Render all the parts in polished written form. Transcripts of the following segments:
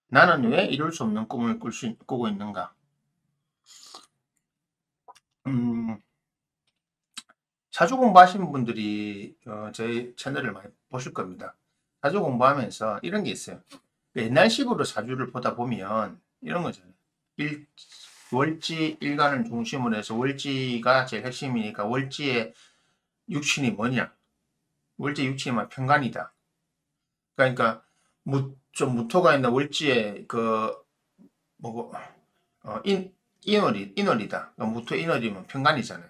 나는 왜 이룰 수 없는 꿈을 꾸고 있는가? 음, 사주 공부하시는 분들이 저희 채널을 많이 보실 겁니다. 사주 공부하면서 이런 게 있어요. 옛날식으로 사주를 보다 보면 이런 거잖아요. 월지 일간을 중심으로 해서 월지가 제일 핵심이니까 월지의 육신이 뭐냐? 월지 육신이 뭐 편간이다. 그러니까 좀 무토가 있는 월지의 그 뭐고 인월이다. 그러니까 무토 인월이면 편간이잖아요.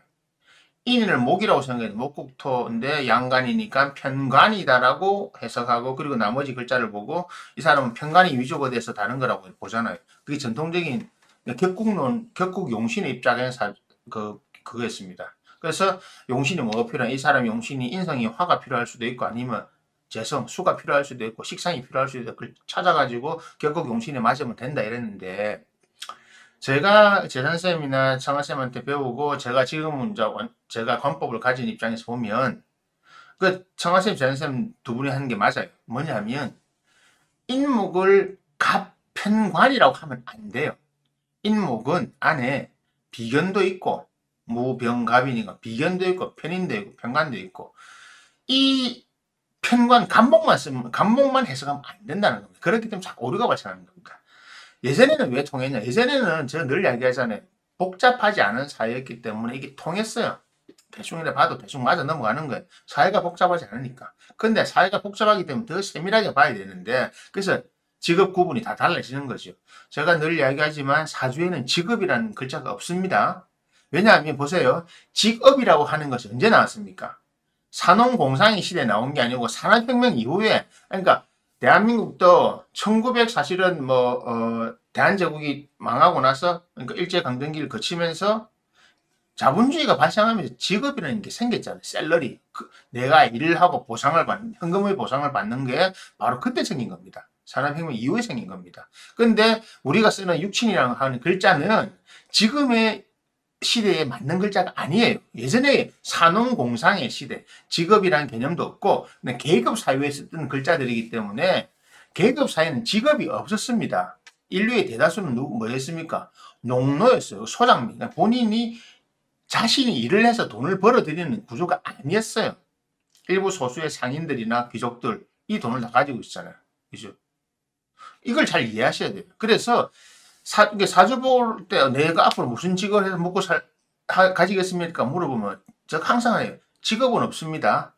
인을 목이라고 생각해도 목국토인데 양간이니까 편간이다라고 해석하고, 그리고 나머지 글자를 보고 이 사람은 편간이 위조가 돼서 다른 거라고 보잖아요. 그게 전통적인 격국론, 격국 용신의 입장에서 그거였습니다. 그래서 용신이 뭐가 필요한, 이 사람 용신이 인성이 화가 필요할 수도 있고 아니면 재성, 수가 필요할 수도 있고 식상이 필요할 수도 있고, 그걸 찾아가지고 격국 용신에 맞으면 된다 이랬는데, 제가 재산쌤이나 창화쌤한테 배우고 제가 지금은 제가 관법을 가진 입장에서 보면 그 창화쌤, 재산쌤 두 분이 하는 게 맞아요. 뭐냐면 인목을 갑편관이라고 하면 안 돼요. 인목은 안에 비견도 있고 무병갑이니까 비견도 있고 편인도 있고 편관도 있고, 이 편관 간목만 해석하면 안 된다는 겁니다. 그렇기 때문에 자꾸 오류가 발생하는 겁니다. 예전에는 왜 통했냐? 예전에는 제가 늘 이야기하잖아요. 복잡하지 않은 사회였기 때문에 이게 통했어요. 대충 이래 봐도 대충 맞아 넘어가는 거예요. 사회가 복잡하지 않으니까. 근데 사회가 복잡하기 때문에 더 세밀하게 봐야 되는데, 그래서 직업 구분이 다 달라지는 거죠. 제가 늘 이야기하지만 사주에는 직업이라는 글자가 없습니다. 왜냐하면 보세요. 직업이라고 하는 것이 언제 나왔습니까? 산업공상의 시대에 나온 게 아니고 산업혁명 이후에, 그러니까 대한민국도 1900 사실은 대한제국이 망하고 나서, 그러니까 일제강점기를 거치면서 자본주의가 발생하면서 직업이라는 게 생겼잖아요. 셀러리. 내가 일을 하고 현금의 보상을 받는 게 바로 그때 생긴 겁니다. 산업혁명 이후에 생긴 겁니다. 근데 우리가 쓰는 육친이라고 하는 글자는 지금의 시대에 맞는 글자가 아니에요. 예전에 산업공상의 시대, 직업이라는 개념도 없고 계급 사회에 쓰던 글자들이기 때문에 계급 사회는 직업이 없었습니다. 인류의 대다수는 뭐였습니까? 농노였어요. 소장미. 본인이 자신이 일을 해서 돈을 벌어들이는 구조가 아니었어요. 일부 소수의 상인들이나 귀족들, 이 돈을 다 가지고 있잖아요. 그죠? 이걸 잘 이해하셔야 돼요. 그래서 사주 볼 때 내가 앞으로 무슨 직업을 해서 먹고 가지겠습니까? 물어보면 제가 항상 해요. 직업은 없습니다.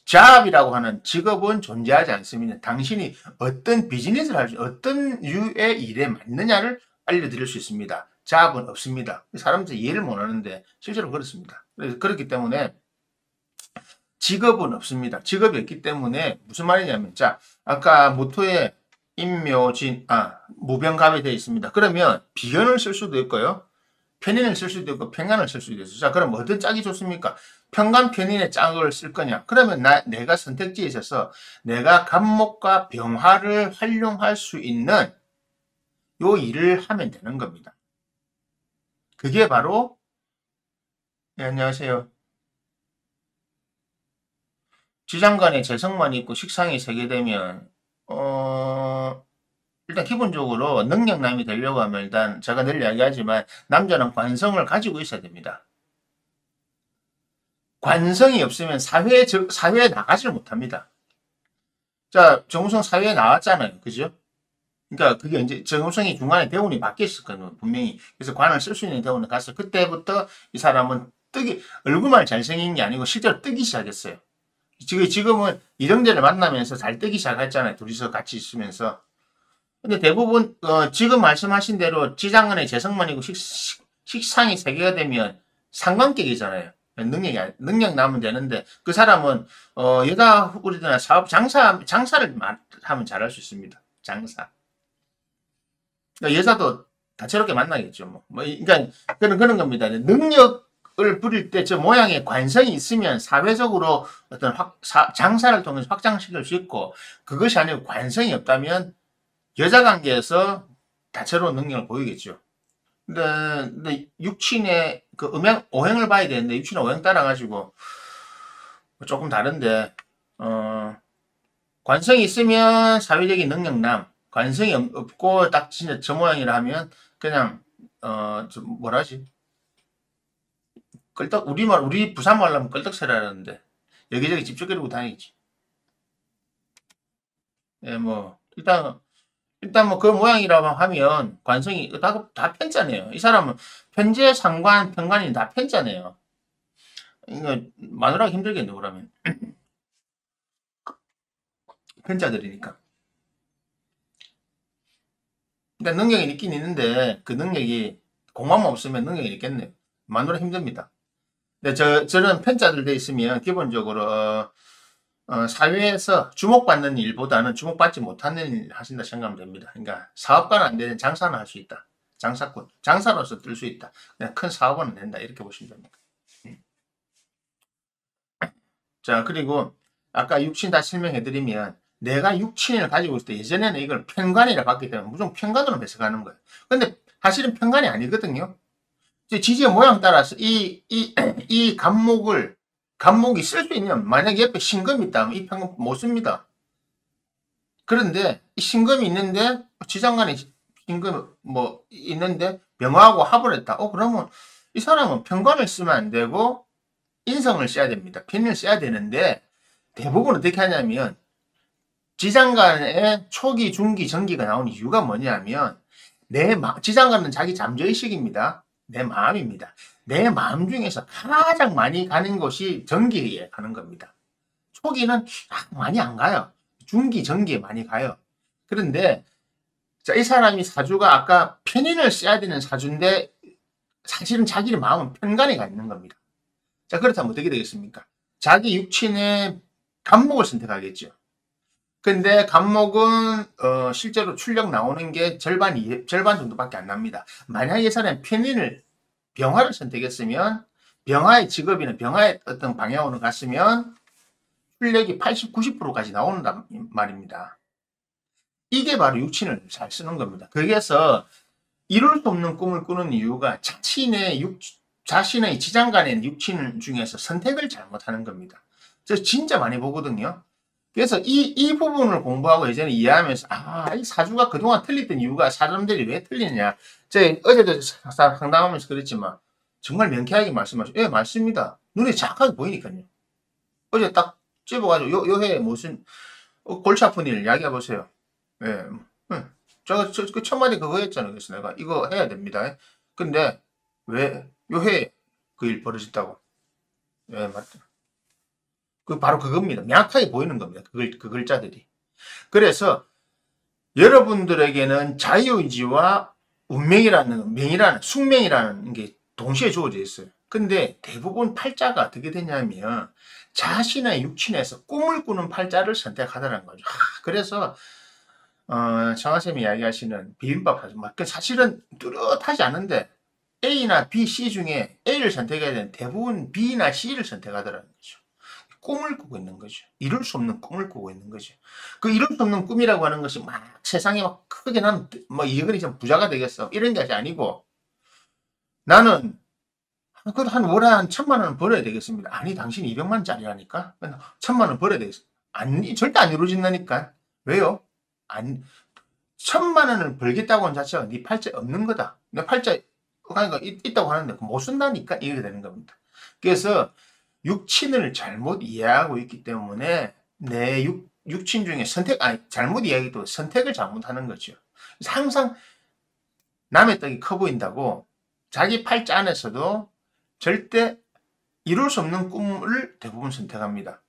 잡이라고 하는 직업은 존재하지 않습니다. 당신이 어떤 비즈니스를 할지, 어떤 류의 일에 맞느냐를 알려드릴 수 있습니다. 잡은 없습니다. 사람들이 이해를 못하는데 실제로 그렇습니다. 그렇기 때문에 직업은 없습니다. 직업이 없기 때문에 무슨 말이냐면, 자, 아까 모토에 무병갑이 되어 있습니다. 그러면 비견을 쓸 수도 있고요. 편인을 쓸 수도 있고 평간을 쓸 수도 있어요. 자, 그럼 어떤 짝이 좋습니까? 평간 편인의 짝을 쓸 거냐? 그러면 내가 선택지에 있어서 내가 간목과 병화를 활용할 수 있는 요 일을 하면 되는 겁니다. 그게 바로, 네, 안녕하세요. 지장간에 재성만 있고 식상이 세게 되면 일단 기본적으로 능력남이 되려고 하면 일단 제가 늘 이야기하지만 남자는 관성을 가지고 있어야 됩니다. 관성이 없으면 사회에 나가지를 못합니다. 자, 정우성 사회에 나왔잖아요. 그죠? 그러니까 그게 이제 정우성이 중간에 대운이 바뀌었었거든요. 분명히. 그래서 관을 쓸 수 있는 대운을 갔어. 그때부터 이 사람은 얼굴만 잘생긴 게 아니고 실제로 뜨기 시작했어요. 지금은 이정재를 만나면서 잘 뜨기 시작했잖아요. 둘이서 같이 있으면서. 근데 대부분 지금 말씀하신 대로 지장간의 재성만 있고 식상이 세 개가 되면 상관격이잖아요. 능력 나면 되는데, 그 사람은 여자 후보들이나 장사를 하면 잘할 수 있습니다. 장사. 그러니까 여자도 다채롭게 만나겠죠. 그러니까 그런 겁니다. 능력을 부릴 때 저 모양의 관성이 있으면 사회적으로 어떤 장사를 통해서 확장시킬 수 있고, 그것이 아니고 관성이 없다면 여자 관계에서 다채로운 능력을 보이겠죠. 근데 육친의 그 오행을 봐야 되는데, 육친의 오행 따라가지고 조금 다른데, 관성이 있으면 사회적인 능력남, 관성이 없고 딱 진짜 저 모양이라 하면 그냥 뭐라지? 끌떡 우리 부산말로 하면 끌떡새라는데 여기저기 집적거리고 다니지. 예, 뭐 일단 뭐 그 모양이라고 하면 관성이 다 편자네요. 이 사람은 편재, 상관, 편관이 다 편자네요. 이거 마누라가 힘들겠네 그러면. 편자들이니까. 그러니까 능력이 있긴 있는데 그 능력이 공만 없으면 능력이 있겠네요. 마누라 힘듭니다. 근데 저런 편자들 돼 있으면 기본적으로 사회에서 주목받는 일보다는 주목받지 못하는 일 하신다 생각하면 됩니다. 그러니까 사업가는 안 되는 장사는 할 수 있다. 장사꾼. 장사로서 뜰 수 있다. 그냥 큰 사업은 안 된다. 이렇게 보시면 됩니다. 자, 그리고 아까 육친 다 설명해드리면 내가 육친을 가지고 있을 때 예전에는 이걸 편관이라 봤기 때문에 무조건 편관으로 해석하는 거예요. 근데 사실은 편관이 아니거든요. 지지의 모양 따라서 이 간목이 쓸 수 있는, 만약에 옆에 신금이 있다면 이 편관 못 씁니다. 그런데 이 신금이 있는데 지장간에 신금 뭐 있는데 병화하고 합을 했다. 그러면 이 사람은 편관을 쓰면 안 되고 인성을 써야 됩니다. 편을 써야 되는데 대부분 어떻게 하냐면 지장간에 초기, 중기, 전기가 나오는 이유가 뭐냐면 지장간은 자기 잠재의식입니다. 내 마음입니다. 내 마음 중에서 가장 많이 가는 것이 전기에 가는 겁니다. 초기는 많이 안 가요. 중기, 전기에 많이 가요. 그런데 자, 이 사람이 사주가 아까 편인을 써야 되는 사주인데 사실은 자기 마음은 편간에 가 있는 겁니다. 자, 그렇다면 어떻게 되겠습니까? 자기 육친의 간목을 선택하겠죠. 근데 간목은 실제로 출력 나오는 게 절반 정도밖에 안 납니다. 만약에 이 사람이 편인을 병화를 선택했으면 병화의 직업이나 병화의 어떤 방향으로 갔으면 출력이 80, 90%까지 나오는 말입니다. 이게 바로 육친을 잘 쓰는 겁니다. 거기에서 이룰 수 없는 꿈을 꾸는 이유가 자신의 지장간의 육친 중에서 선택을 잘못하는 겁니다. 저 진짜 많이 보거든요. 그래서 이 부분을 공부하고 예전에 이해하면서 이 사주가 그동안 틀렸던 이유가 사람들이 왜 틀리느냐. 제가 어제도 상담하면서 그랬지만 정말 명쾌하게 말씀하시죠. 예, 맞습니다. 눈에 정확하게 보이니까요. 어제 딱 집어가지고 요해 무슨 골치 아픈 일 이야기해 보세요. 예, 제가 그 첫 마디 그거 했잖아요. 그래서 내가 이거 해야 됩니다. 근데 왜 요해 그 일 벌어졌다고? 예, 맞다. 바로 그겁니다. 명확하게 보이는 겁니다. 그 글자들이. 그래서 여러분들에게는 자유의지와 숙명이라는 게 동시에 주어져 있어요. 근데 대부분 팔자가 어떻게 되냐면 자신의 육친에서 꿈을 꾸는 팔자를 선택하더라는 거죠. 그래서 정하쌤이 이야기하시는 비빔밥 사주, 사실은 뚜렷하지 않은데 A나 B, C 중에 A를 선택해야 되는 대부분 B나 C를 선택하더라는 거죠. 꿈을 꾸고 있는 거죠. 이룰 수 없는 꿈을 꾸고 있는 거죠. 그 이룰 수 없는 꿈이라고 하는 것이 세상에 크게 나는 이거는 좀 부자가 되겠어 이런 것이 아니고 나는 그래도 월에 한 1,000만 원 벌어야 되겠습니다. 아니 당신이 200만 원짜리라니까 1,000만 원 벌어야 되겠어. 절대 안 이루어진다니까. 왜요? 1,000만 원을 벌겠다고 하는 자체가 네 팔자에 없는 거다. 내 팔자에 그러니까 있다고 하는데 못 쓴다니까 이렇게 되는 겁니다. 그래서 육친을 잘못 이해하고 있기 때문에 내 육친 중에 잘못 이해하기도 선택을 잘못하는 거죠. 항상 남의 떡이 커 보인다고 자기 팔자 안에서도 절대 이룰 수 없는 꿈을 대부분 선택합니다.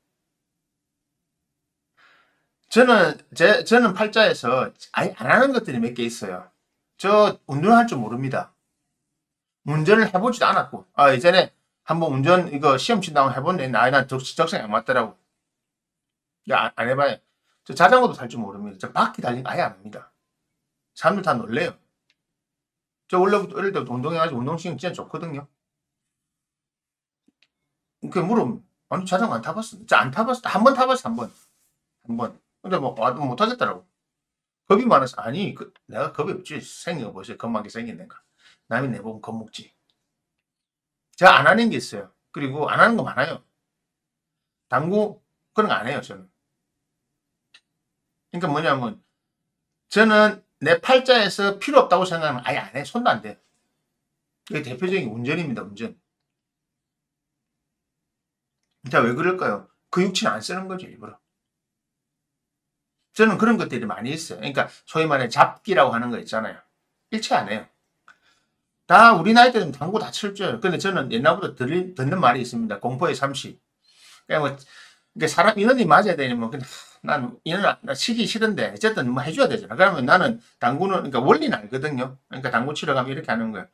저는 팔자에서 아예 안 하는 것들이 몇 개 있어요. 저 운전할 줄 모릅니다. 운전을 해보지도 않았고, 예전에 한번 이거 시험 친다고 해본데, 난 적성이 안 맞더라고. 안 해봐요. 저 자전거도 탈 줄 모릅니다. 저 바퀴 달린 거 아예 안 합니다. 사람들 다 놀래요. 저 원래부터 어릴 때부터 운동해가지고 운동신경 진짜 좋거든요. 물으면, 아니, 자전거 안 타봤어. 안 타봤어. 한 번 타봤어, 한 번. 한 번. 근데 와도 못 하겠더라고. 겁이 많아서, 아니, 내가 겁이 없지. 생긴 거 보세요. 겁나게 생긴 내가. 남이 내보면 겁먹지. 제가 안 하는 게 있어요. 그리고 안 하는 거 많아요. 당구, 그런 거 안 해요, 저는. 그러니까 뭐냐면, 저는 내 팔자에서 필요 없다고 생각하면 아예 안 해. 손도 안 돼. 이게 대표적인 운전입니다. 운전. 자, 왜 그럴까요? 그 육체는 안 쓰는 거죠, 일부러. 저는 그런 것들이 많이 있어요. 그러니까 소위 말해 잡기라고 하는 거 있잖아요. 일체 안 해요. 다 우리 나이 때는 당구 다 칠 줄. 근데 저는 옛날부터 듣는 말이 있습니다. 공포의 30. 그냥 뭐 이게 사람 인원이 맞아야 되면 그냥 난 인원 치기 싫은데 어쨌든 뭐 해줘야 되잖아. 그러면 나는 당구는 그러니까 원리는 알거든요. 그러니까 당구 치러 가면 이렇게 하는 거예요.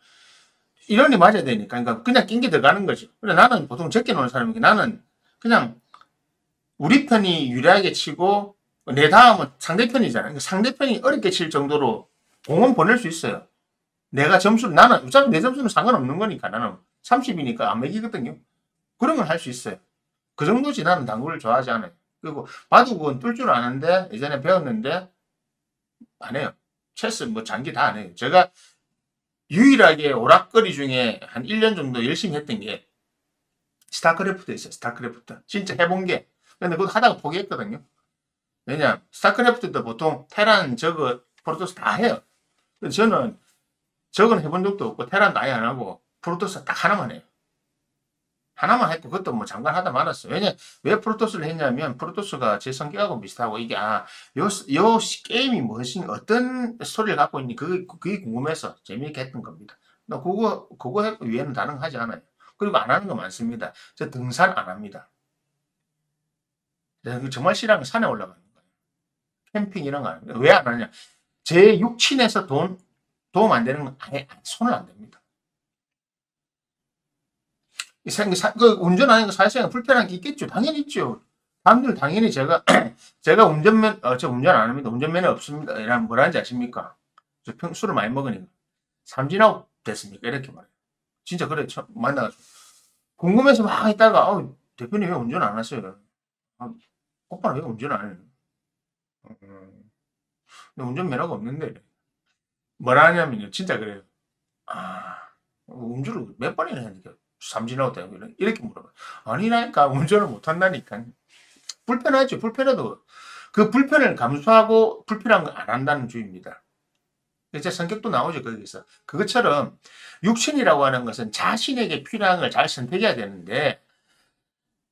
인원이 맞아야 되니까 그러니까 그냥 낀게 들어가는 거죠. 근데 나는 보통 적게 노는 사람이니까 나는 그냥 우리 편이 유리하게 치고 내 다음은 상대편이잖아요. 그러니까 상대편이 어렵게 칠 정도로 공은 보낼 수 있어요. 내가 점수를 나는 어차피 내 점수는 상관없는 거니까 나는 30이니까 안 매기거든요. 그런 걸 할 수 있어요. 그 정도지 나는 당구를 좋아하지 않아요. 그리고 바둑은 뜰 줄 아는데 예전에 배웠는데 안 해요. 체스 뭐 장기 다 안 해요. 제가 유일하게 오락거리 중에 한 1년 정도 열심히 했던 게 스타크래프트 있어요. 스타크래프트. 진짜 해본 게. 근데 그거 하다가 포기했거든요. 왜냐 스타크래프트도 보통 테란, 저거, 프로토스 다 해요. 근데 저는 저건 해본 적도 없고 테란도 아예 안 하고 프로토스 딱 하나만 해요. 하나만 했고 그것도 뭐 잠깐 하다 말았어요. 왜 프로토스를 했냐면 프로토스가 제 성격하고 비슷하고 이게 요 게임이 무엇인 어떤 스토리를 갖고 있니 그게 궁금해서 재미있게 했던 겁니다. 나 그거 위에는 다른 거 하지 않아요. 그리고 안 하는 거 많습니다. 저 등산 안 합니다. 정말 싫어하는 건 산에 올라가는 거예요. 캠핑 이런 거 안 합니다. 왜 안 하냐? 제 육친에서 도움 안 되는 건 아예 손을 안 댑니다. 운전하는 거 사실상 불편한 게 있겠죠. 당연히 있죠. 사람들 당연히 제가 저 운전 안 합니다. 운전면허 없습니다. 이러면 뭐라는지 아십니까? 저 술을 많이 먹으니까. 삼진아웃 됐습니까? 이렇게 말해요. 진짜 그래. 만나가지고. 궁금해서 막 있다가, 대표님 왜 운전 안 하세요? 아, 오빠는 왜 운전 안 해요? 운전면허가 없는데. 뭐라 하냐면요. 진짜 그래요. 운전을 몇 번이나 했는데. 삼진아웃 되고 이렇게 물어봐요. 아니라니까 운전을 못한다니까. 불편하죠. 불편해도 그 불편을 감수하고 불필요한 거 안 한다는 주의입니다. 제 성격도 나오죠. 거기서. 그것처럼 육신이라고 하는 것은 자신에게 필요한 걸 잘 선택해야 되는데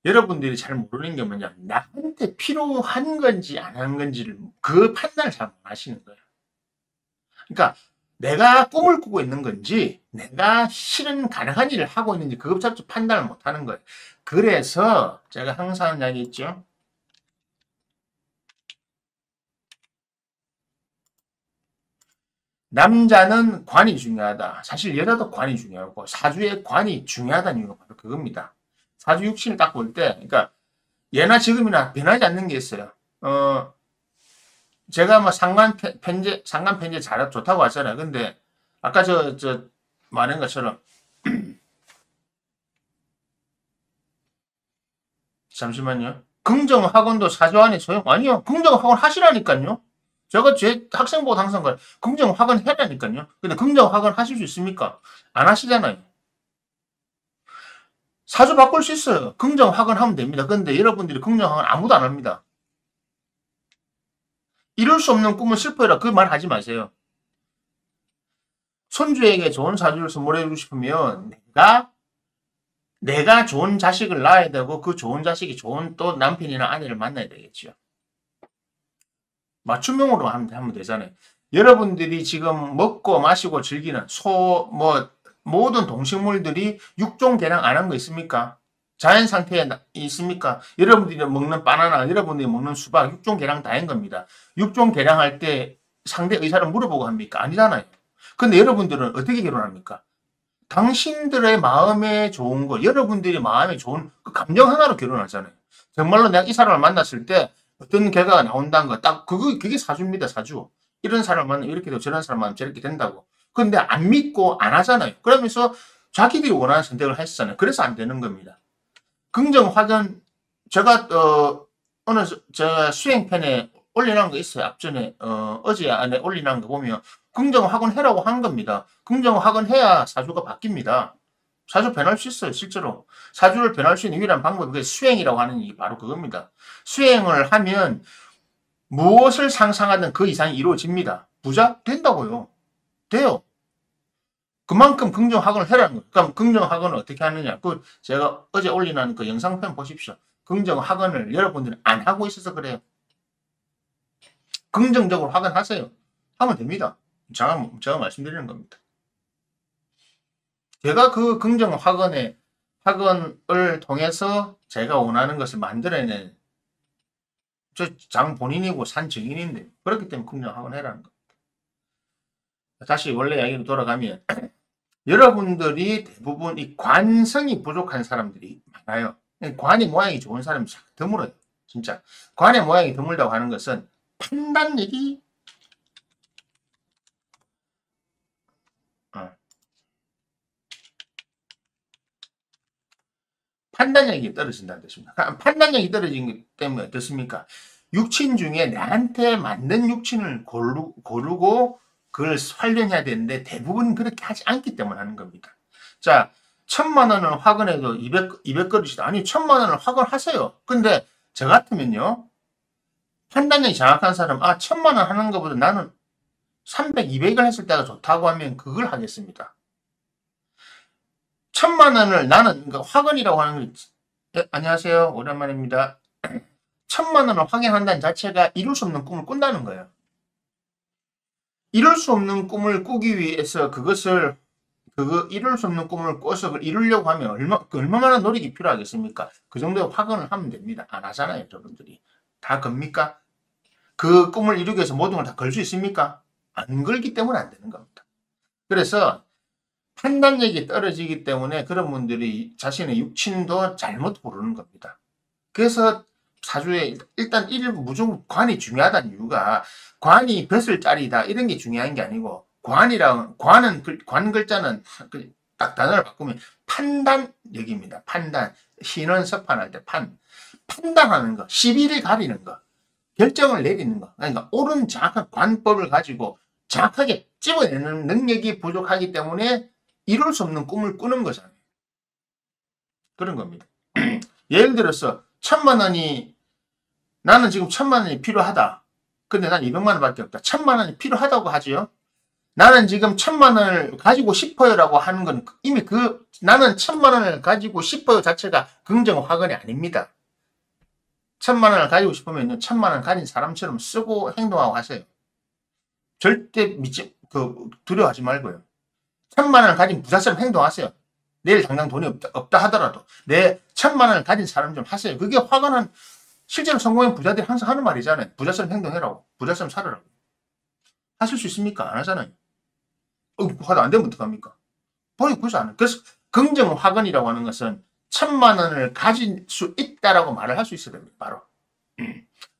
여러분들이 잘 모르는 게 뭐냐 나한테 필요한 건지 안 한 건지를 그 판단을 잘 못 하시는 거예요. 그러니까 내가 꿈을 꾸고 있는 건지 내가 실은 가능한 일을 하고 있는지 그것조차 판단을 못 하는 거예요. 그래서 제가 항상 이야기했죠. 남자는 관이 중요하다. 사실 여자도 관이 중요하고 사주의 관이 중요하다는 이유가 바로 그겁니다. 사주 육신을 딱 볼 때, 그러니까 예나 지금이나 변하지 않는 게 있어요. 제가 뭐 상관 편제 잘 좋다고 하잖아요. 근데 아까 저 말한 것처럼 잠시만요. 긍정학원도 사주안에 아니요. 긍정학원 하시라니까요. 제가 제 학생 보고 항상 그래. 긍정학원 해라니까요. 근데 긍정학원 하실 수 있습니까? 안 하시잖아요. 사주 바꿀 수 있어요. 긍정학원 하면 됩니다. 근데 여러분들이 긍정학원 아무도 안 합니다. 이룰 수 없는 꿈은 슬퍼해라. 그 말 하지 마세요. 손주에게 좋은 사주를 선물해 주고 싶으면 내가 좋은 자식을 낳아야 되고 그 좋은 자식이 좋은 또 남편이나 아내를 만나야 되겠죠. 맞춤형으로 하면 되잖아요. 여러분들이 지금 먹고 마시고 즐기는 모든 동식물들이 육종 개량 안 한 거 있습니까? 자연 상태에 있습니까? 여러분들이 먹는 바나나, 여러분들이 먹는 수박, 육종 개량 다 한 겁니다. 육종 개량할 때 상대 의사를 물어보고 합니까? 아니잖아요. 근데 여러분들은 어떻게 결혼합니까? 당신들의 마음에 좋은 거, 여러분들이 마음에 좋은 그 감정 하나로 결혼하잖아요. 정말로 내가 이 사람을 만났을 때 어떤 결과가 나온다는 거, 그게 사주입니다, 사주. 이런 사람을 만나면 이렇게 되고 저런 사람을 만나면 저렇게 된다고. 근데 안 믿고 안 하잖아요. 그러면서 자기들이 원하는 선택을 했잖아요. 그래서 안 되는 겁니다. 긍정 확연, 제가, 어느, 저 수행편에 올려놓은 거 있어요. 앞전에, 어제 안에 올려놓은 거 보면, 긍정 확언해라고 한 겁니다. 긍정 확언해야 사주가 바뀝니다. 사주 변할 수 있어요, 실제로. 사주를 변할 수 있는 유일한 방법이 수행이라고 하는 게 바로 그겁니다. 수행을 하면 무엇을 상상하든 그 이상이 이루어집니다. 부자? 된다고요. 돼요. 그만큼 긍정학원을 해라는 거예요. 그럼 긍정학원을 어떻게 하느냐. 제가 어제 올리는 그 영상편 보십시오. 긍정학원을 여러분들이 안 하고 있어서 그래요. 긍정적으로 학원하세요. 하면 됩니다. 제가 말씀드리는 겁니다. 제가 그 긍정학원을 통해서 제가 원하는 것을 만들어낸 장 본인이고 산 증인인데, 그렇기 때문에 긍정학원 해라는 겁니다. 다시 원래 이야기로 돌아가면 여러분들이 대부분 이 관성이 부족한 사람들이 많아요. 관의 모양이 좋은 사람이 드물어요. 진짜. 관의 모양이 드물다고 하는 것은 판단력이 판단력이 떨어진다는 뜻입니다. 판단력이 떨어지기 때문에 어떻습니까? 육친 중에 나한테 맞는 육친을 고르고 그걸 활용해야 되는데 대부분 그렇게 하지 않기 때문에 하는 겁니다. 자, 1000만 원을 화근해도 200그릇이다. 아니, 1000만 원을 화근하세요. 근데 저 같으면요, 판단력이 정확한 사람, 1000만 원 하는 것보다 나는 300, 200을 했을 때가 좋다고 하면 그걸 하겠습니다. 1000만 원을 나는, 그러니까 화근이라고 하는 거, 안녕하세요. 오랜만입니다. 1000만 원을 확인한다는 자체가 이룰 수 없는 꿈을 꾼다는 거예요. 이룰 수 없는 꿈을 꾸기 위해서 이룰 수 없는 꿈을 꿔서 그걸 이루려고 하면 얼마나 노력이 필요하겠습니까? 그 정도의 확언을 하면 됩니다. 안 하잖아요, 여러분들이. 다 겁니까? 그 꿈을 이루기 위해서 모든 걸 다 걸 수 있습니까? 안 걸기 때문에 안 되는 겁니다. 그래서 판단력이 떨어지기 때문에 그런 분들이 자신의 육친도 잘못 고르는 겁니다. 그래서 사주에 일단 무조건 관이 중요하다는 이유가 관이 벼슬 자리다 이런 게 중요한 게 아니고 관 글자는 딱 단어를 바꾸면 판단력입니다. 판단. 신원 서판할 때 판단하는 거, 시비를 가리는 거, 결정을 내리는 거. 그러니까 옳은 정확한 관법을 가지고 정확하게 집어내는 능력이 부족하기 때문에 이룰 수 없는 꿈을 꾸는 거잖아요. 그런 겁니다. 예를 들어서 1000만 원이 나는 지금 1000만 원이 필요하다. 근데 난 200만 원밖에 없다. 1000만 원이 필요하다고 하지요. 나는 지금 1000만 원을 가지고 싶어요라고 하는 건 이미 나는 1000만 원을 가지고 싶어요 자체가 긍정 화근이 아닙니다. 1000만 원을 가지고 싶으면 1000만 원 가진 사람처럼 쓰고 행동하고 하세요. 절대 두려워하지 말고요. 1000만 원을 가진 부자처럼 행동하세요. 내일 당장 돈이 없다 하더라도 내 1000만 원을 가진 사람 좀 하세요. 그게 화가는 실제로 성공한 부자들이 항상 하는 말이잖아요. 부자처럼 행동해라고. 부자처럼 살아라고. 하실 수 있습니까? 안 하잖아요. 화도 안 되면 어떡합니까? 그래서 안 해요. 그래서 긍정 화근이라고 하는 것은 1000만 원을 가질 수 있다라고 말을 할 수 있어야 됩니다. 바로.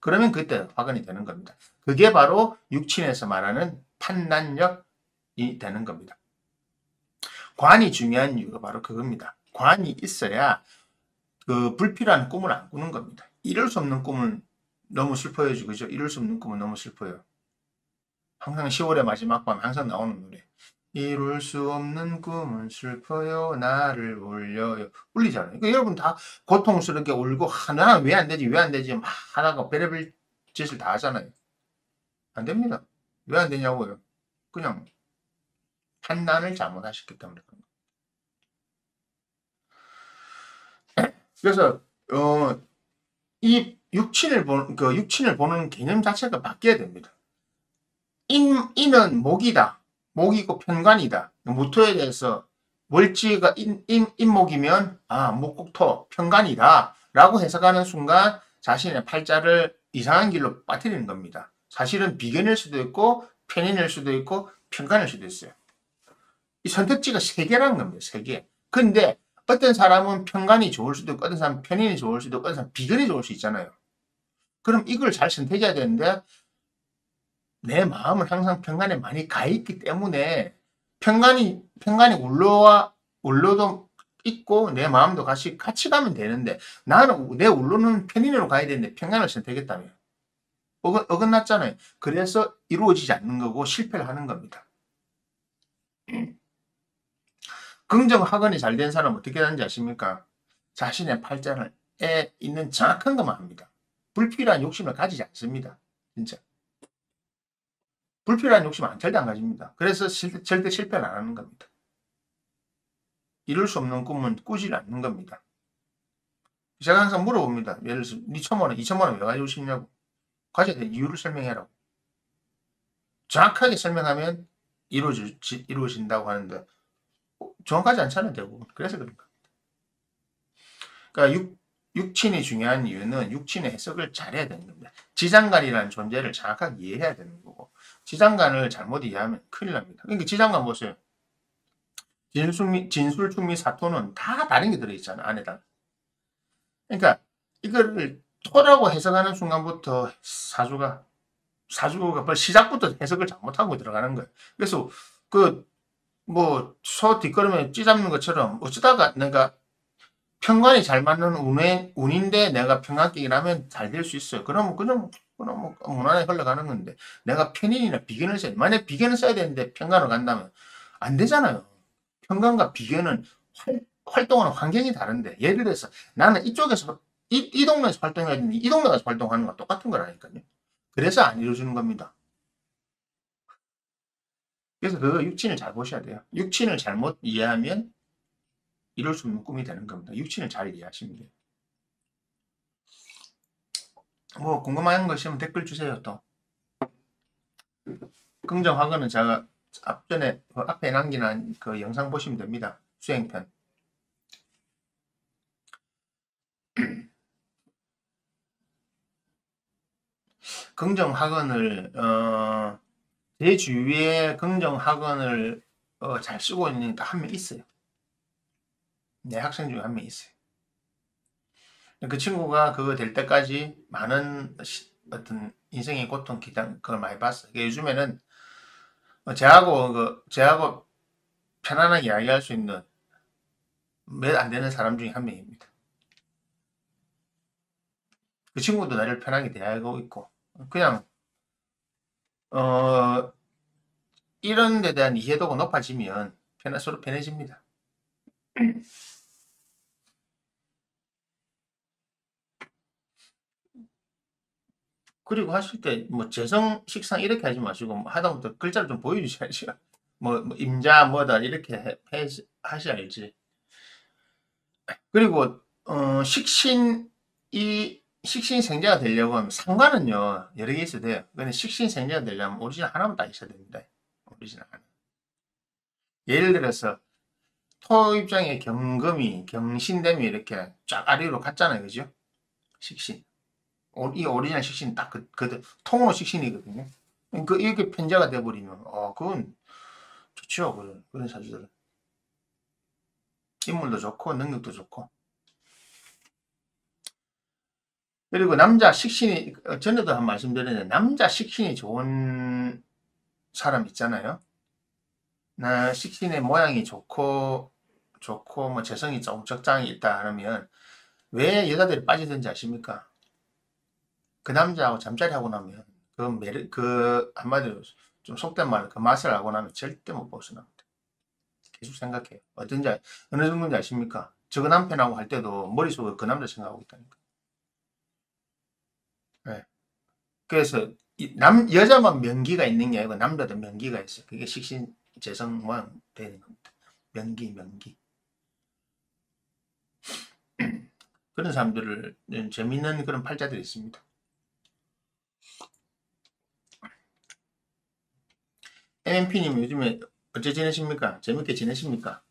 그러면 그때 화근이 되는 겁니다. 그게 바로 육친에서 말하는 판단력이 되는 겁니다. 관이 중요한 이유가 바로 그겁니다. 관이 있어야 불필요한 꿈을 안 꾸는 겁니다. 이룰 수 없는 꿈은 너무 슬퍼요, 그죠? 이룰 수 없는 꿈은 너무 슬퍼요. 항상 10월의 마지막 밤 항상 나오는 노래. 이룰 수 없는 꿈은 슬퍼요, 나를 울려요. 울리잖아요. 그러니까 여러분 다 고통스럽게 울고, 나는 왜 안 되지, 왜 안 되지, 막 하다가 별의별 짓을 다 하잖아요. 안 됩니다. 왜 안 되냐고요. 그냥 판단을 잘못하셨기 때문에 그런 거예요. 그래서 이 육친을 보는 개념 자체가 바뀌어야 됩니다. 인은 목이다. 목이고 편관이다. 무토에 대해서 월지가 인목이면 목국토 편관이다 라고 해석하는 순간 자신의 팔자를 이상한 길로 빠뜨리는 겁니다. 사실은 비견일 수도 있고 편인일 수도 있고 편관일 수도 있어요. 이 선택지가 3개라는 겁니다. 3개. 근데 어떤 사람은 편관이 좋을 수도 있고 어떤 사람은 편인이 좋을 수도 있고 어떤 사람은 비견이 좋을 수 있잖아요. 그럼 이걸 잘 선택해야 되는데 내 마음은 항상 편관에 많이 가 있기 때문에 편관이 울로도 있고 내 마음도 같이 가면 되는데 나는 내 울로는 편인으로 가야 되는데 편관을 선택했다며. 어긋났잖아요. 그래서 이루어지지 않는 거고 실패를 하는 겁니다. 긍정 학원이 잘 된 사람은 어떻게 하는지 아십니까? 자신의 팔자에 있는 정확한 것만 합니다. 불필요한 욕심을 가지지 않습니다. 진짜. 불필요한 욕심 절대 안 가집니다. 그래서 절대 실패를 안 하는 겁니다. 이룰 수 없는 꿈은 꾸지 않는 겁니다. 제가 항상 물어봅니다. 예를 들어서 니 1,000만 원, 2,000만 원 왜 가지고 싶냐고. 가져야 될 이유를 설명해라고. 정확하게 설명하면 이루어진다고 하는데 정확하지 않잖아요, 대부분. 그래서 그런가. 그러니까 육친이 중요한 이유는 육친의 해석을 잘해야 되는 겁니다. 지장간이라는 존재를 정확하게 이해해야 되는 거고, 지장간을 잘못 이해하면 큰일 납니다. 그러니까 지장간 보세요. 진술, 충미, 사토는 다 다른 게 들어있잖아, 안에다. 그러니까 이거를 토라고 해석하는 순간부터 사주가 시작부터 해석을 잘못하고 들어가는 거예요. 그래서 소 뒷걸음에 찌잡는 것처럼 어쩌다가 내가 편관이 잘 맞는 운인데 내가 편관끼기를 하면 잘 될 수 있어요. 그러면 그냥 무난하게 흘러가는 건데 내가 편인이나 비견을 써야 돼. 만약에 비견을 써야 되는데 편관을 간다면 안 되잖아요. 편관과 비견은 활동하는 환경이 다른데 예를 들어서 나는 이쪽에서 이 동네에서 활동해야 되는데 이 동네 가서 활동하는 거 똑같은 거라니까요. 그래서 안 이루어지는 겁니다. 그래서 그 육친을 잘 보셔야 돼요. 육친을 잘못 이해하면 이룰 수 없는 꿈이 되는 겁니다. 육친을 잘 이해하시면 돼요. 뭐 궁금한 거 있으면 댓글 주세요. 또 긍정학원은 제가 앞전에 앞에 남긴 그 영상 보시면 됩니다. 수행편. 긍정학원을 제 주위에 긍정학원을 잘 쓰고 있는 한 명 있어요. 내 학생 중에 한 명 있어요. 그 친구가 그거 될 때까지 많은 어떤 인생의 고통, 기당 그걸 많이 봤어요. 요즘에는 제하고 편안하게 이야기할 수 있는 몇 안 되는 사람 중에 한 명입니다. 그 친구도 나를 편하게 대하고 있고 그냥 이런 데 대한 이해도가 높아지면 서로 편해집니다. 그리고 하실 때 뭐 재성, 식상 이렇게 하지 마시고 하다못해 글자를 좀 보여주셔야죠. 임자 뭐다 이렇게 하셔야지. 그리고 식신생자가 되려고 하면 상관은요 여러 개 있어야 돼요. 근데 식신생자가 되려면 오리지널 하나만 딱 있어야 됩니다. 오리지널 하나. 예를 들어서 토 입장에 경금이 경신됨이 이렇게 쫙 아래로 갔잖아요, 그죠? 식신. 이 오리지널 식신 딱 통으로 식신이거든요. 이게 편자가 돼버리면 그건 좋죠. 그런 사주들은 인물도 좋고 능력도 좋고. 그리고 남자 식신이 전에도 한 말씀드렸는데 남자 식신이 좋은 사람 있잖아요. 나 식신의 모양이 좋고 뭐 재성이 좀 적장이 있다 하면 왜 여자들이 빠지든지 아십니까? 그 남자하고 잠자리 하고 나면 한마디로 좀 속된 말로 그 맛을 알고 나면 절대 못 벗어납니다. 계속 생각해요. 어느 정도인지 아십니까? 저 남편하고 할 때도 머릿속에 그 남자 생각하고 있다니까. 네. 그래서 여자만 명기가 있는 게 아니고 남자도 명기가 있어요. 그게 식신 재성 모양 되는 겁니다. 명기. 그런 사람들을 재밌는 그런 팔자들이 있습니다. MMP님 요즘에 어째 지내십니까? 재밌게 지내십니까?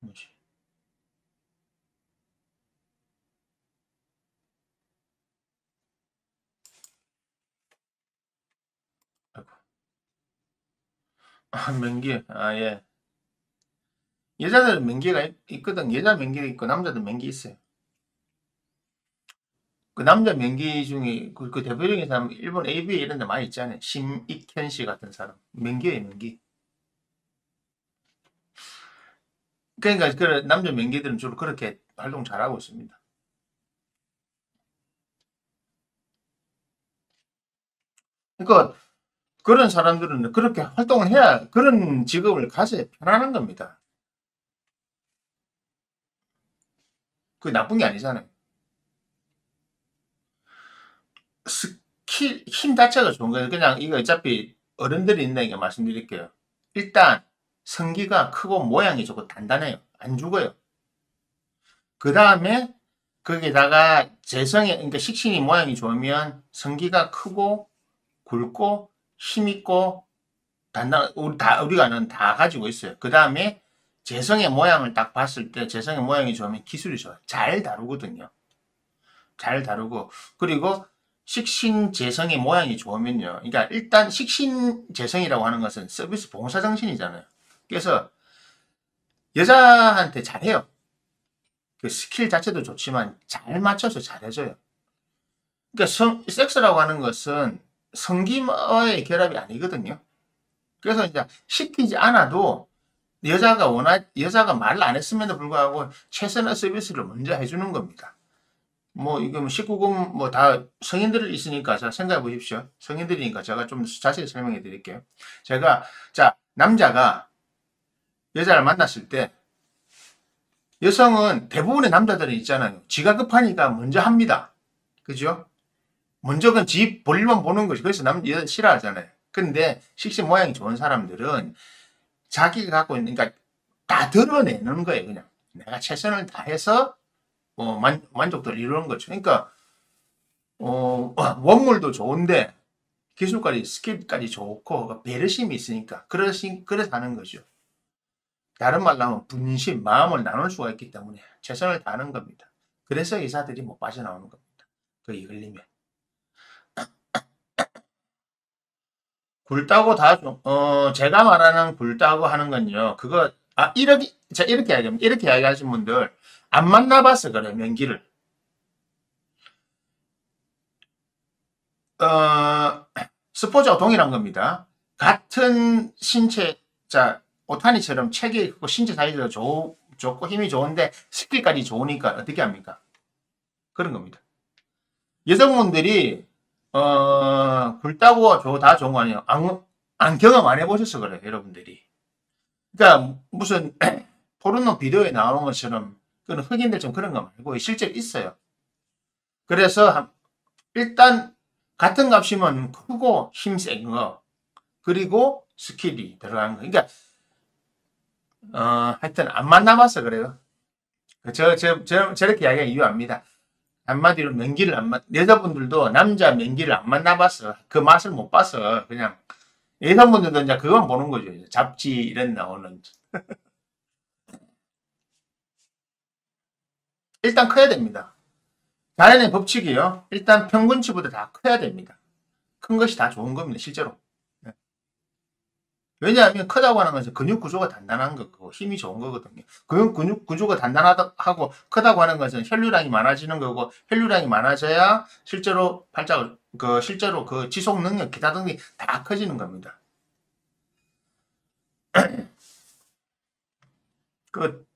뭐지? 아이고. 명기, 예. 여자들은 명기가 있거든. 여자 명기가 있고 남자들 명기 있어요. 그 남자 명기 중에 그 대표적인 사람 일본 AV 이런 데 많이 있잖아요. 심익현 씨 같은 사람. 명기예요, 명기. 그러니까 그 남자 명기들은 주로 그렇게 활동 잘하고 있습니다. 그러니까 그런 사람들은 그렇게 활동을 해야 그런 직업을 가져야 편안한 겁니다. 그게 나쁜 게 아니잖아요. 스킬, 힘 자체가 좋은 거예요. 그냥 이거 어차피 어른들이 있는 게 말씀드릴게요. 일단 성기가 크고 모양이 좋고 단단해요. 안 죽어요. 그 다음에 거기다가 재성에, 그러니까 식신이 모양이 좋으면 성기가 크고 굵고 힘있고 단단, 우리가 아는 다 가지고 있어요. 그 다음에 재성의 모양을 딱 봤을 때 재성의 모양이 좋으면 기술이 좋아요. 잘 다루거든요. 잘 다루고 그리고 식신재성의 모양이 좋으면요. 그러니까 일단 식신재성이라고 하는 것은 서비스 봉사정신이잖아요. 그래서 여자한테 잘해요. 그 스킬 자체도 좋지만 잘 맞춰서 잘해줘요. 그러니까 섹스라고 하는 것은 성기와의 결합이 아니거든요. 그래서 이제 시키지 않아도 여자가 말을 안 했음에도 불구하고 최선의 서비스를 먼저 해주는 겁니다. 뭐, 이거 뭐 19금 뭐 다 성인들 있으니까 자, 생각해 보십시오. 성인들이니까 제가 좀 자세히 설명해 드릴게요. 제가, 자, 남자가 여자를 만났을 때 여성은 대부분의 남자들은 있잖아요. 지가 급하니까 먼저 합니다. 그죠? 먼저 그건 지 볼일만 보는 거지. 그래서 여자 싫어하잖아요. 근데 식신 모양이 좋은 사람들은 자기가 갖고 있는, 그러니까 다 드러내는 거예요. 그냥. 내가 최선을 다해서 만족도를 이루는 거죠. 그러니까 원물도 좋은데 기술까지 스킬까지 좋고 배려심이 있으니까 그래서 하는 거죠. 다른 말로 하면 분심, 마음을 나눌 수가 있기 때문에 최선을 다하는 겁니다. 그래서 의사들이 못 빠져나오는 겁니다. 그게 걸리면. 굴다고 제가 말하는 굴다고 하는 건요. 그거 이렇게 이야기하면 이렇게 이야기하신 분들 안 만나봐서 그래요. 명기를. 어, 스포츠와 동일한 겁니다. 같은 신체, 자, 오타니처럼 체격이 있고 신체 사이즈가 좋고 힘이 좋은데 스킬까지 좋으니까 어떻게 합니까? 그런 겁니다. 여성분들이 굵다고 다 좋은 거 아니에요. 안 경험 안 해보셔서 그래요, 여러분들이. 그러니까 무슨 포르노 비디오에 나오는 것처럼 그런 흑인들 좀 그런 거 말고 실제로 있어요. 그래서 일단 같은 값이면 크고 힘센 거 그리고 스킬이 들어간 거. 그러니까 하여튼 안 만나봐서 그래요. 저렇게 이야기가 이유합니다. 한마디로 men기를 여자분들도 남자 men기를 안 만나봐서 그 맛을 못 봐서 그냥 여성분들도 이제 그건 보는 거죠. 잡지 이런 나오는. 일단 커야 됩니다. 자연의 법칙이요. 일단 평균치보다 다 커야 됩니다. 큰 것이 다 좋은 겁니다. 실제로. 네. 왜냐하면 크다고 하는 것은 근육 구조가 단단한 거고 힘이 좋은 거거든요. 근육 구조가 단단하고 크다고 하는 것은 혈류량이 많아지는 거고 혈류량이 많아져야 실제로 그 지속 능력 기타 등이 다 커지는 겁니다. 그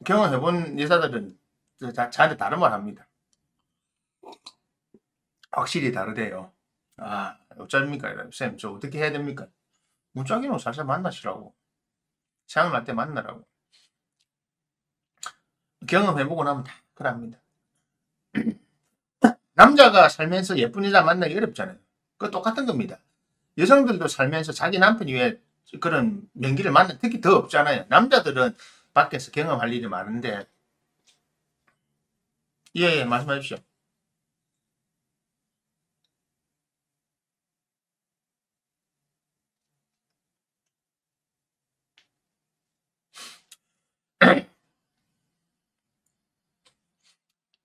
경험해본 여자들은 저한테 다른 말 합니다. 확실히 다르대요. 아, 어쩝니까? 쌤, 저 어떻게 해야 됩니까? 무작위로 살살 만나시라고. 생각날 때 만나라고. 경험해보고 나면 다 그럽니다. 남자가 살면서 예쁜 여자 만나기 어렵잖아요. 그거 똑같은 겁니다. 여성들도 살면서 자기 남편이 왜 그런 명기를 만나 특히 더 없잖아요. 남자들은 밖에서 경험할 일이 많은데 예, 말씀하십시오.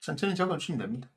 천천히 적어주시면 됩니다.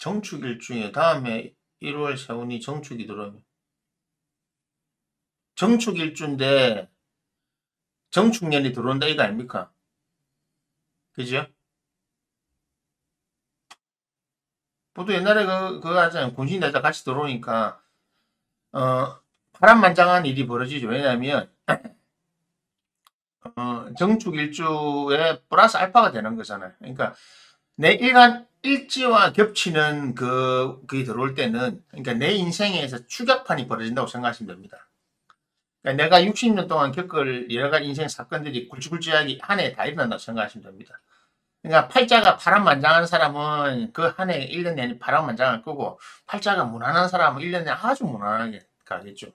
정축일 중에 다음에 1월 세운이 정축이 들어오면 정축일주인데 정축년이 들어온다 이거 아닙니까? 그죠? 보통 옛날에 그거 하잖아요. 군신대사 같이 들어오니까, 파란만장한 일이 벌어지죠. 왜냐하면, 정축일주에 플러스 알파가 되는 거잖아요. 그러니까, 내 일지와 겹치는 그게 들어올 때는, 그러니까 내 인생에서 추격판이 벌어진다고 생각하시면 됩니다. 그러니까 내가 60년 동안 겪을 여러 가지 인생 사건들이 굵직굵직하게 한 해에 다 일어난다고 생각하시면 됩니다. 그러니까 팔자가 파란만장한 사람은 그 한 해 1년 내내 파란만장할 거고, 팔자가 무난한 사람은 1년 내내 아주 무난하게 가겠죠.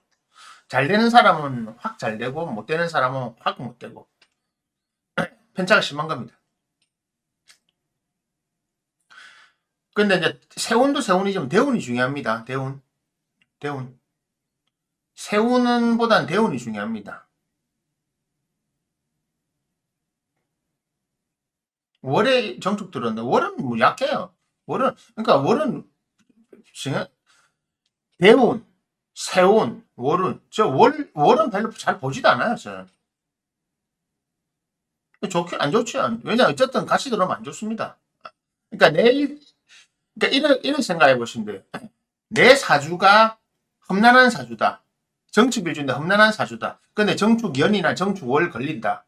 잘 되는 사람은 확 잘 되고 못 되는 사람은 확 못 되고, 편차가 심한 겁니다. 근데 이제 세운도 세운이지만 대운이 중요합니다. 대운. 세운은 보단 대운이 중요합니다. 월에 정축 들었는데 월은 뭐 약해요. 그러니까 월은 대운, 세운, 월은 월은 별로 잘 보지도 않아요. 저는. 좋긴 안 좋죠. 왜냐 어쨌든 같이 들어오면 안 좋습니다. 그러니까 그러니까 이런 생각해 보시면 돼요. 내 사주가 험난한 사주다. 정축일주인데 험난한 사주다. 근데 정축연이나 정축월 걸린다.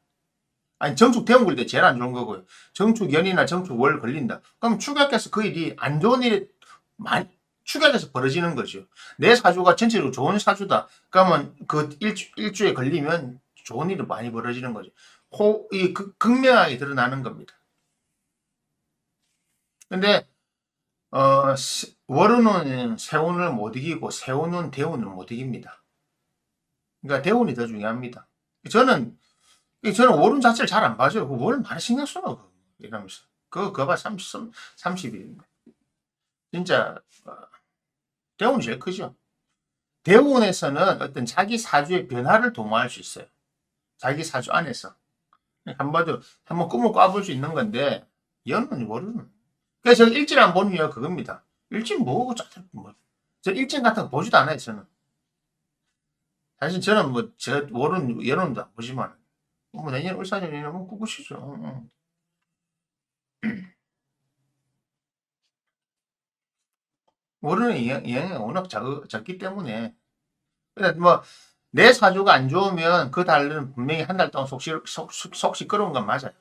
아니 정축대운 걸릴 때 제일 안 좋은 거고요. 정축연이나 정축월 걸린다. 그럼 축약해서 그 일이 안 좋은 일이 많이 축약해서 벌어지는 거죠. 내 사주가 전체적으로 좋은 사주다. 그러면 그 일주에 걸리면 좋은 일이 많이 벌어지는 거죠. 극명하게 드러나는 겁니다. 근데 월운은 세운을 못 이기고 세운은 대운을 못 이깁니다. 그러니까 대운이 더 중요합니다. 저는 월운 자체를 잘 안 봐줘요. 월 많이 신경 써요. 이러면서. 그거 봐, 30일입니다. 진짜, 대운이 제일 크죠. 대운에서는 어떤 자기 사주의 변화를 도모할 수 있어요. 자기 사주 안에서. 한번 꿈을 꿔볼 수 있는 건데, 연은 월은. 그래서 저는 일지를 안 보는 이유가 그겁니다. 일지 뭐고, 뭐. 저 일진 같은 거 보지도 않아요, 저는. 사실 저는 뭐, 월은, 연은 다 보지만, 뭐, 내년 을사년이나 뭐, 그것이죠. 모르는 영향이 워낙 적기 때문에. 근데 뭐, 내 사주가 안 좋으면 그 달은 분명히 한 달 동안 속시 끌어온 건 맞아요.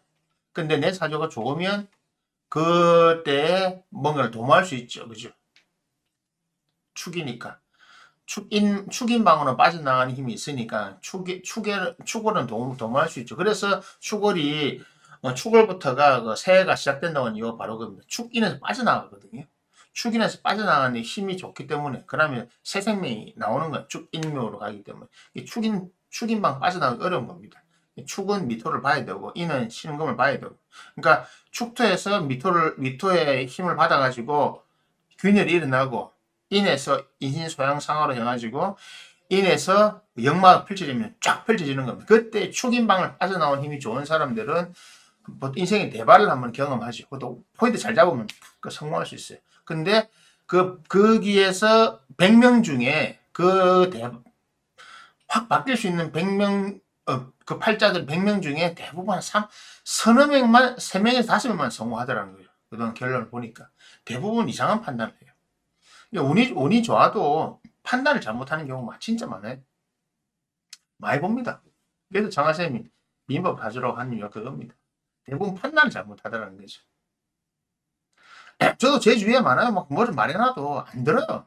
근데 내 사주가 좋으면 그때 뭔가를 도모할 수 있죠. 그죠? 축이니까. 축인방으로 빠져나가는 힘이 있으니까 축월은 도모할 수 있죠. 그래서 축월부터가 그 새해가 시작된다고 하는 이유가 바로 그겁니다. 축인에서 빠져나가거든요. 축인에서 빠져나가는 힘이 좋기 때문에 그러면 새 생명이 나오는 거예요. 축인묘로 가기 때문에 축인방 빠져나가기 어려운 겁니다. 축은 미토를 봐야 되고 인은 신금을 봐야 되고 그러니까 축토에서 미토의 힘을 받아가지고 균열이 일어나고 인에서 인신소양상으로 해가지고 인에서 역마가 펼쳐지면 쫙 펼쳐지는 겁니다. 그때 축인방을 빠져나온 힘이 좋은 사람들은 인생의 대발을 한번 경험하죠. 또 포인트 잘 잡으면 성공할 수 있어요. 근데 거기에서 100명 중에 확 바뀔 수 있는 100명, 그 팔자들 100명 중에 대부분 서너 명만, 3명에서 5명만 성공하더라는 거예요. 그동안 결론을 보니까. 대부분 이상한 판단을 해요. 운이 좋아도 판단을 잘못하는 경우가 진짜 많아요. 많이 봅니다. 그래서 장하쌤이 민법 봐주라고 하는 이유가 그겁니다. 대부분 판단을 잘못하더라는 거죠. 저도 제 주위에 많아요. 막 뭐를 말해놔도 안 들어요.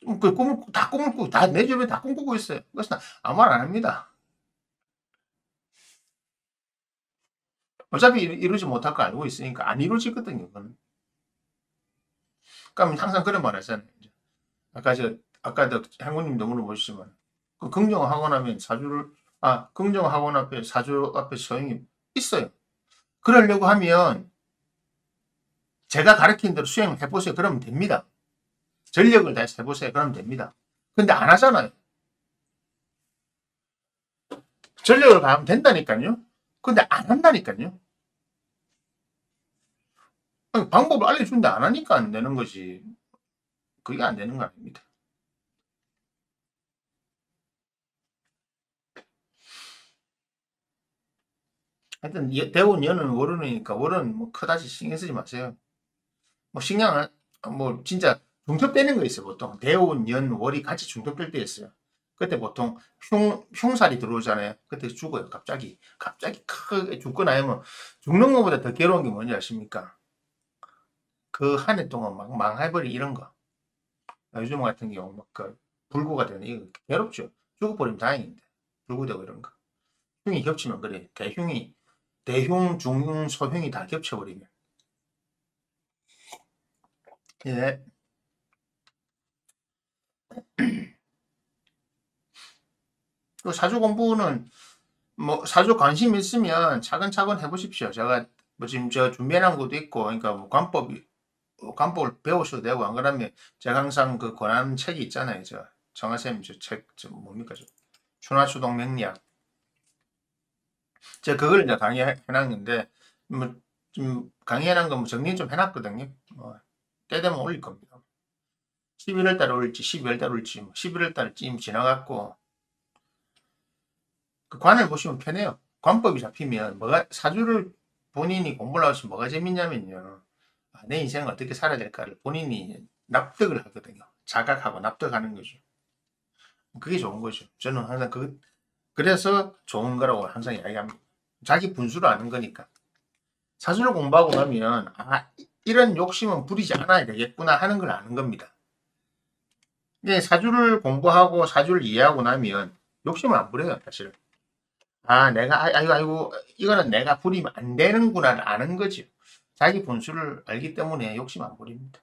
꿈을 꾸고, 내 주변에 다 꿈꾸고 있어요. 그래서 아무 말 안 합니다. 어차피 이루지 못할 거 알고 있으니까 안 이루어지거든요. 그건. 그러니까 항상 그런 말 하잖아요. 아까도 행군님도 물어보시지만, 긍정하고 나면 긍정하고 나면 사주 앞에 소용이 있어요. 그러려고 하면, 제가 가르친 대로 수행을 해보세요. 그러면 됩니다. 전력을 다해서 해보세요. 그러면 됩니다. 근데 안 하잖아요. 전력을 가하면 된다니까요. 근데 안 한다니까요. 방법을 알려주는데 안 하니까 안 되는 거지. 그게 안 되는 거 아닙니다. 하여튼 대운 연은 월운이니까 월은 뭐 그다지 신경 쓰지 마세요. 뭐 신경 뭐 진짜 중첩되는 거 있어요. 보통 대운 연 월이 같이 중첩될 때 있어요. 그때 보통 흉살이 들어오잖아요. 그때 죽어요. 갑자기 크게 죽거나 하면 죽는 것보다 더 괴로운 게 뭔지 아십니까? 그 한 해 동안 막 망해버리 이런 거. 요즘 같은 경우 막그 불구가 되는 이거 괴롭죠. 죽어버리면 다행인데 불구되고 이런 거. 흉이 겹치면 그래. 대흉, 중흉, 소흉이 다 겹쳐버리면. 예. 그 사주 공부는 뭐 사주 관심 있으면 차근차근 해보십시오. 제가 뭐 지금 저 준비해놓은 것도 있고, 그러니까 뭐 관법을 배우셔도 되고, 안 그러면 제가 항상 그 권하는 책이 있잖아요. 저 정하쌤 저 책, 저 뭡니까? 저 추나추동 명리학. 제가 그걸 이제 강의해놨는데, 뭐, 좀 강의해놓은 거 뭐 정리 좀 해놨거든요. 때 되면 올릴 겁니다. 11월 달에 올릴지, 12월 달에 올릴지, 11월 달에 찜 지나갔고, 그 관을 보시면 편해요. 관법이 잡히면 사주를 본인이 공부를 하시면 뭐가 재밌냐면요. 내 인생을 어떻게 살아야 될까를 본인이 납득을 하거든요. 자각하고 납득하는 거죠. 그게 좋은 거죠. 저는 항상 그래서 좋은 거라고 항상 이야기합니다. 자기 분수를 아는 거니까. 사주를 공부하고 나면 이런 욕심은 부리지 않아야 되겠구나 하는 걸 아는 겁니다. 근데 사주를 공부하고 사주를 이해하고 나면 욕심을 안 부려요, 사실은. 내가 아이고 이거는 내가 부리면 안 되는구나 아는 거죠. 자기 분수를 알기 때문에 욕심 안 부립니다.